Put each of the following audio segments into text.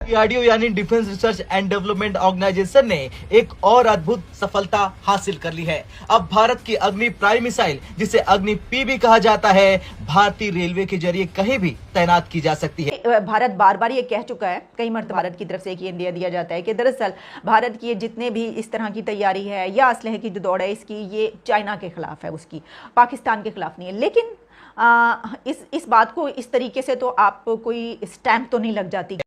DRDO यानी डिफेंस रिसर्च एंड डेवलपमेंट ऑर्गेनाइजेशन ने एक और अद्भुत सफलता हासिल कर ली है। अब भारत की अग्नि प्राइम मिसाइल, जिसे अग्नि पी भी कहा जाता है, भारतीय रेलवे के जरिए कहीं भी तैनात की जा सकती है। भारत बार बार ये कह चुका है, कई मर्तबा भारत की तरफ से एक इंडिया दिया जाता है कि दरअसल भारत की जितने भी इस तरह की तैयारी है या असलहे की जो दौड़ है, इसकी ये चाइना के खिलाफ है, उसकी पाकिस्तान के खिलाफ नहीं है। लेकिन इस बात को इस तरीके से तो आप कोई स्टैंप तो नहीं लग जाती।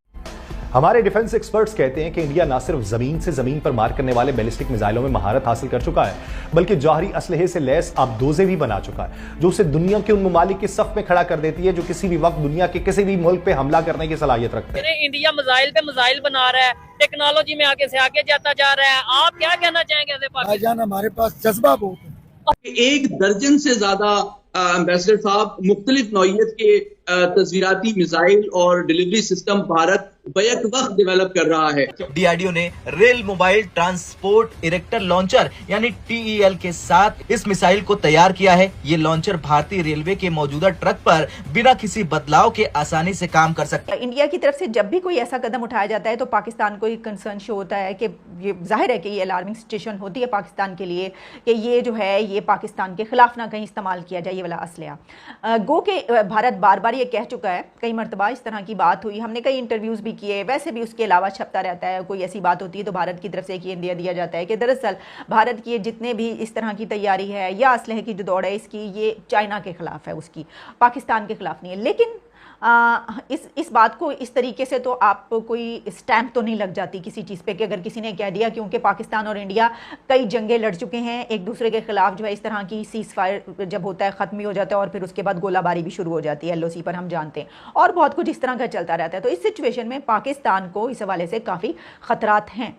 हमारे डिफेंस एक्सपर्ट्स कहते हैं कि इंडिया न सिर्फ जमीन से जमीन पर मार करने वाले बैलिस्टिक मिसाइलों में महारत हासिल कर चुका है, बल्कि जौहरी असलहे से लैस आबदोजें भी बना चुका है, जो उसे दुनिया के उन ममालिक के सफ में खड़ा कर देती है जो किसी भी वक्त दुनिया के किसी भी मुल्क पे हमला करने की सलाहियत रखते हैं। इंडिया मिसाइल पे मिसाइल बना रहा है, टेक्नोलॉजी में आगे से आगे जाता जा रहा है। आप क्या कहना चाहेंगे? भाईजान, हमारे पास जज्बा बहुत है। एक दर्जन से ज्यादा एम्बेसडर साहब मुख्तलिफ नौइयत के तस्वीराती मिसाइल और डिलीवरी सिस्टम भारत बैक वक्त डेवलप कर रहा है। डीआरडीओ ने rail mobile transport erector launcher यानी टीईएल के साथ इस मिसाइल को तैयार किया है। ये लॉन्चर भारतीय रेलवे के मौजूदा ट्रक पर बिना किसी बदलाव के आसानी से काम कर सकता है। इंडिया की तरफ से जब भी कोई ऐसा कदम उठाया जाता है तो पाकिस्तान को एक कंसर्न शो होता है कि ये जाहिर है कि ये अलार्मिंग सिचुएशन होती है पाकिस्तान के लिए कि ये जो है ये पाकिस्तान के खिलाफ ना कहीं इस्तेमाल किया जाए ये वाला असलहा। गो के भारत बार बार ये कह चुका है, कई मरतबा इस तरह की बात हुई, हमने कई इंटरव्यूज भी किए, वैसे भी उसके अलावा छपता रहता है। कोई ऐसी बात होती है तो भारत की तरफ से एक इंडिया दिया जाता है कि दरअसल भारत की जितने भी इस तरह की तैयारी है या असलहे की जो दौड़ है, इसकी ये चाइना के खिलाफ है, उसकी पाकिस्तान के खिलाफ नहीं है। लेकिन इस बात को इस तरीके से तो आप कोई स्टैंप तो नहीं लग जाती किसी चीज़ पे कि अगर किसी ने कह दिया, क्योंकि पाकिस्तान और इंडिया कई जंगें लड़ चुके हैं एक दूसरे के खिलाफ। जो है इस तरह की सीज फायर जब होता है, ख़त्म ही हो जाता है और फिर उसके बाद गोलाबारी भी शुरू हो जाती है एलओसी पर, हम जानते हैं, और बहुत कुछ इस तरह का चलता रहता है। तो इस सिचुएशन में पाकिस्तान को इस हवाले से काफ़ी खतरात हैं।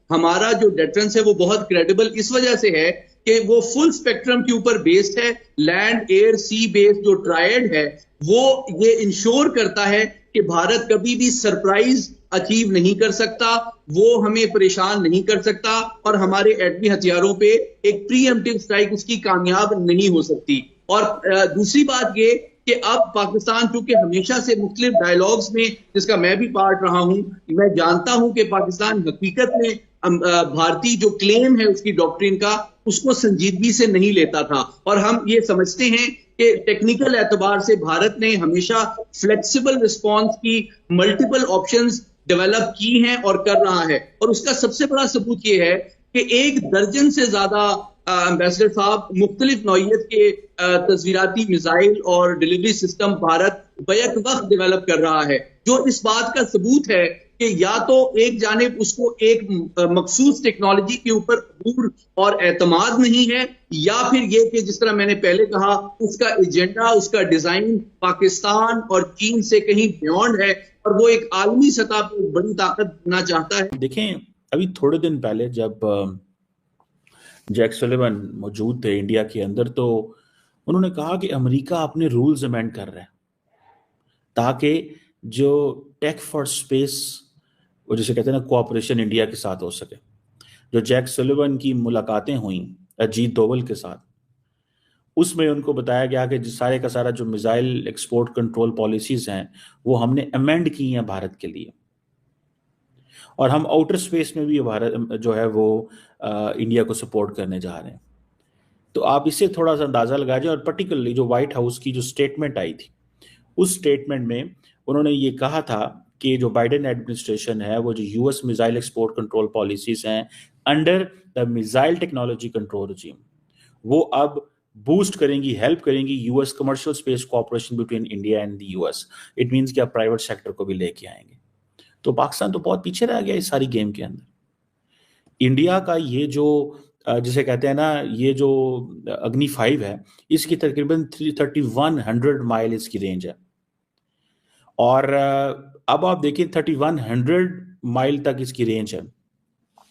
हमारा जो डिफेंस है वो बहुत क्रेडिबल इस वजह से है कि वो फुल स्पेक्ट्रम के ऊपर बेस्ड है। लैंड, एयर, सी बेस्ड जो ट्रायड है वो ये इंश्योर करता है कि भारत कभी भी सरप्राइज अचीव नहीं कर सकता, वो हमें परेशान नहीं कर सकता और हमारे एटमी हथियारों पे एक प्रीएम्प्टिव स्ट्राइक उसकी कामयाब नहीं हो सकती। और दूसरी बात ये कि अब पाकिस्तान चूंकि हमेशा से मुख्तलिफ डायलॉग्स में, जिसका मैं भी पार्ट रहा हूं, मैं जानता हूं कि पाकिस्तान हकीकत में भारतीय जो क्लेम है उसकी डॉक्ट्रिन का, उसको संजीदगी से नहीं लेता था। और हम ये समझते हैं कि टेक्निकल एतबार से भारत ने हमेशा फ्लेक्सिबल रिस्पॉन्स की मल्टीपल ऑप्शंस डेवलप की हैं और कर रहा है। और उसका सबसे बड़ा सबूत ये है कि एक दर्जन से ज्यादा एम्बेसडर साहब मुख्तलिफ नौइयत के तस्वीराती मिसाइल और डिलीवरी सिस्टम भारत बैक वक्त डेवलप कर रहा है, जो इस बात का सबूत है कि या तो एक जानिब उसको एक मखसूस टेक्नोलॉजी के ऊपर अबूर और एतमाद नहीं है, या फिर ये कि जिस तरह मैंने पहले कहा उसका एजेंडा, उसका डिजाइन पाकिस्तान और चीन से कहीं बियॉन्ड है और वो एक आलमी सतह पर बड़ी ताकत बनना चाहता है। देखें, अभी थोड़े दिन पहले जब जैक सुलिवन मौजूद थे इंडिया के अंदर, तो उन्होंने कहा कि अमेरिका अपने रूल्स अमेंड कर रहा है ताकि जो टेक फॉर स्पेस, वो जिसे कहते हैं ना, कोऑपरेशन इंडिया के साथ हो सके। जो जैक सुलिवन की मुलाकातें हुई अजीत डोवल के साथ, उसमें उनको बताया गया कि सारे का सारा जो मिसाइल एक्सपोर्ट कंट्रोल पॉलिसीज हैं वो हमने अमेंड की हैं भारत के लिए, और हम आउटर स्पेस में भी भारत जो है वो इंडिया को सपोर्ट करने जा रहे हैं। तो आप इससे थोड़ा सा अंदाजा लगाइए। और पर्टिकुलरली जो व्हाइट हाउस की जो स्टेटमेंट आई थी, उस स्टेटमेंट में उन्होंने ये कहा था कि जो बाइडेन एडमिनिस्ट्रेशन है वो जो US missile export control policies हैं under the missile technology control regime, वो अब बूस्ट करेंगी, हेल्प करेंगी US commercial space cooperation between India and the US. It means कि आप प्राइवेट सेक्टर को भी लेके आएंगे। तो पाकिस्तान तो बहुत पीछे रह गया इस सारी गेम के अंदर। इंडिया का ये जो जिसे कहते हैं ना, ये जो अग्नि 5 है, इसकी तकरीबन 3100 माइल इसकी रेंज है। और अब आप देखिए 3100 माइल तक इसकी रेंज है।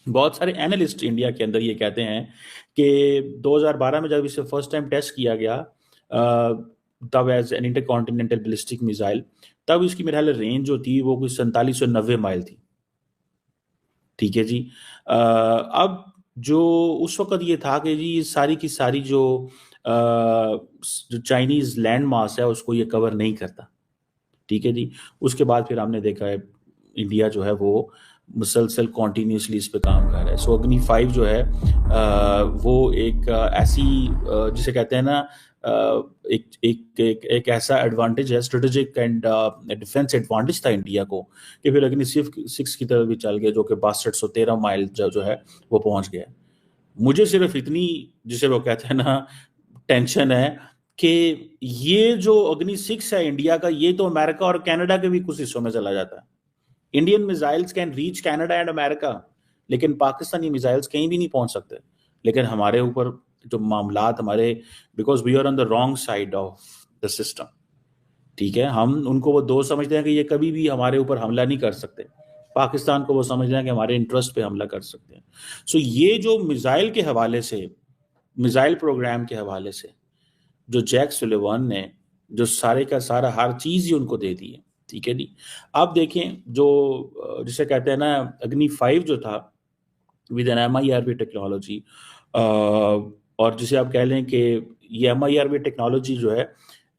बहुत सारे एनालिस्ट इंडिया के अंदर ये कहते हैं कि 2012 में जब इसे फर्स्ट टाइम टेस्ट किया गया तब as an intercontinental ballistic missile, तब इसकी मेरे ख्याल रेंज जो थी वो कुछ 4790 माइल थी। ठीक है जी। अब जो उस वक्त ये था कि जी सारी की सारी जो चाइनीज लैंड मास है उसको ये कवर नहीं करता। ठीक है जी। उसके बाद फिर हमने देखा है इंडिया जो है वो मुसलसल कॉन्टीन्यूसली इस पे काम कर रहा है। सो अग्नि 5 जो है वो एक ऐसी जिसे कहते हैं ना एक एक एक एक ऐसा एडवांटेज है, स्ट्रेटेजिक एंड डिफेंस एडवांटेज था इंडिया को, कि फिर अग्नि 6 की तरफ भी चल गए, जो कि 6213 माइल जो है वो पहुंच गया। मुझे सिर्फ इतनी, जिसे वो कहते हैं ना, टेंशन है कि ये जो अग्नि 6 है इंडिया का, ये तो अमेरिका और कनाडा के भी कुछ हिस्सों में चला जाता है। Indian missiles can reach Canada and America, लेकिन पाकिस्तानी मिसाइल्स कहीं भी नहीं पहुंच सकते। लेकिन हमारे ऊपर जो मामलात हमारे, because we are on the wrong side of the system, ठीक है, हम उनको वो दो समझते हैं कि ये कभी भी हमारे ऊपर हमला नहीं कर सकते, पाकिस्तान को वो समझते हैं कि हमारे इंटरेस्ट पे हमला कर सकते हैं। सो ये जो मिसाइल के हवाले से, मिसाइल प्रोग्राम के हवाले से जो जैक सुलेवान ने जो सारे का सारा हर चीज ही उनको दे दी है, ठीक है जी। अब देखें जो जिसे कहते हैं ना, अग्नि 5 जो था विद एन MIRV टेक्नोलॉजी, और जिसे आप कह लें कि ये MIRV टेक्नोलॉजी जो है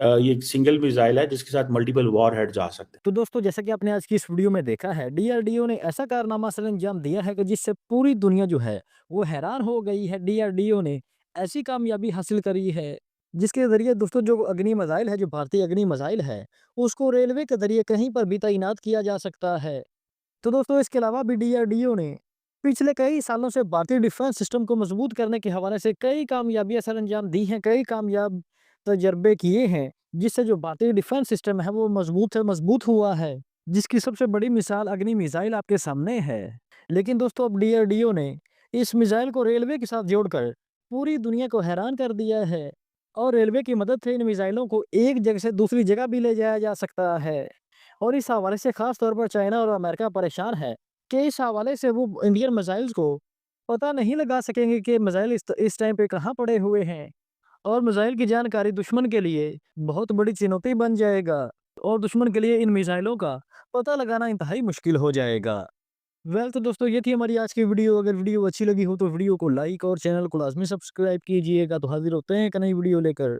ये एक सिंगल मिसाइल है जिसके साथ मल्टीपल वॉर हेड जा सकते हैं। तो दोस्तों, जैसा कि आपने आज की इस वीडियो में देखा है, डीआरडीओ ने ऐसा कारनामा सर अंजाम दिया है कि जिससे पूरी दुनिया जो है वो हैरान हो गई है। डीआरडीओ ने ऐसी कामयाबी हासिल करी है जिसके जरिए दोस्तों जो अग्नि मिसाइल है, जो भारतीय अग्नि मिसाइल है, उसको रेलवे के जरिए कहीं पर भी तैनात किया जा सकता है। तो दोस्तों, इसके अलावा भी डीआरडीओ ने पिछले कई सालों से भारतीय डिफेंस सिस्टम को मजबूत करने के हवाले से कई कामयाबियां सर अंजाम दी हैं, कई कामयाब तजर्बे किए हैं, जिससे जो भारतीय डिफेंस सिस्टम है वो मजबूत हुआ है, जिसकी सबसे बड़ी मिसाल अग्नि मिसाइल आपके सामने है। लेकिन दोस्तों, अब डीआरडीओ ने इस मिसाइल को रेलवे के साथ जोड़कर पूरी दुनिया को हैरान कर दिया है, और रेलवे की मदद से इन मिसाइलों को एक जगह से दूसरी जगह भी ले जाया जा सकता है। और इस हवाले से खास तौर पर चाइना और अमेरिका परेशान है कि इस हवाले से वो इंडियन मिसाइल्स को पता नहीं लगा सकेंगे कि मिसाइल इस टाइम पे कहाँ पड़े हुए हैं, और मिसाइल की जानकारी दुश्मन के लिए बहुत बड़ी चुनौती बन जाएगा, और दुश्मन के लिए इन मिसाइलों का पता लगाना इंतहाई मुश्किल हो जाएगा। वेल, तो दोस्तों, ये थी हमारी आज की वीडियो। अगर वीडियो अच्छी लगी हो तो वीडियो को लाइक और चैनल को लाजमी सब्सक्राइब कीजिएगा। तो हाजिर होते हैं एक नई वीडियो लेकर।